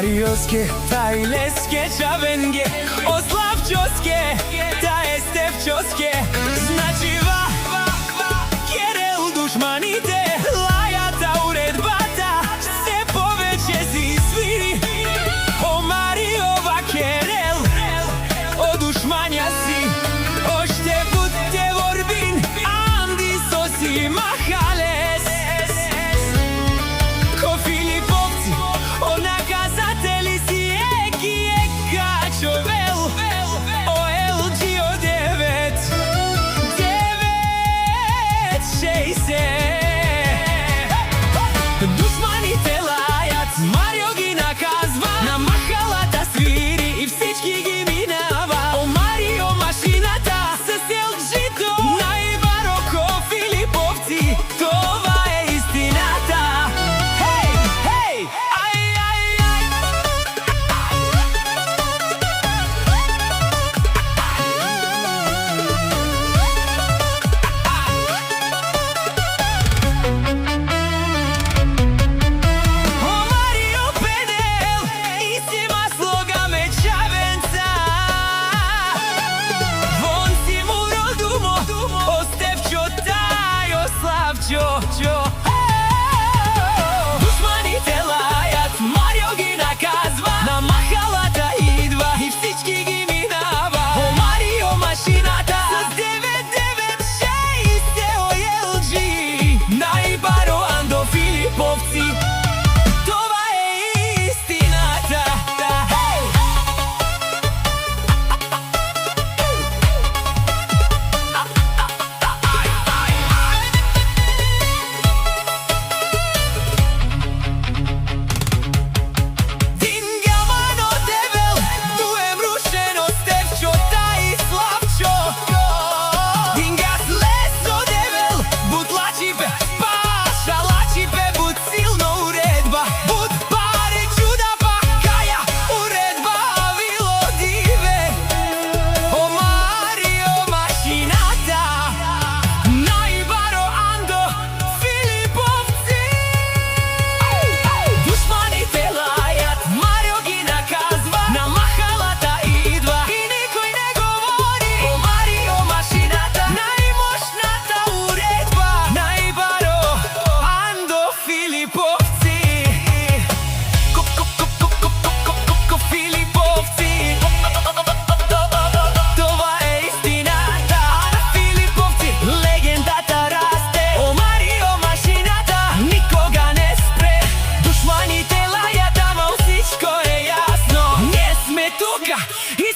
Мариоске, та и леске чавенге, о Славчоске, та е Стефчоске. Значи Керел душманите, лајата уредбата, се повеќе си свири. О Мариова Керел, о душмања си, оште будте ворбин, Анди соси махалес. Ко Филиповци, о наказатели си еки качовел, о Елџио 9-6. Душманите лајат, Марио ги наказва, на махалата свири и всички ги минава. О Марио машината с Елџито, најбаро ко Филиповци, това е истината. Хеј, хеј, ај, ај, ај. О Марио Педел, и сима слогаме чавенца. Вон си му родумо, о Стефчо, тај, о Славчо. Душманите лајат, Марио ги наказва, на махалата идва и всички ги минава. О Марио машината с 9-9-6, о Елџи, најбаро Андо Филиповци, това е истината. Хеј! Дингамано дебел, дуем рушено Стефчо, тај Славчо. Дингас лесно дебел, буд лачипе, паша лачипе, буд силно уредба, буд пари чуда па каја, уредба вило диве. О Марио машината, најбаро Андо Филиповци. Душманите лајат, Марио ги наказва, на махалата идва и никој не говори. О Марио машината, најмошната уредба, најбаро Андо Филиповци. Ко Филиповци, това е истината. На Филиповци легендата расте. О Марио машината никога не спре. Душманите лајат, ама всичко е јасно. Ние сме тука и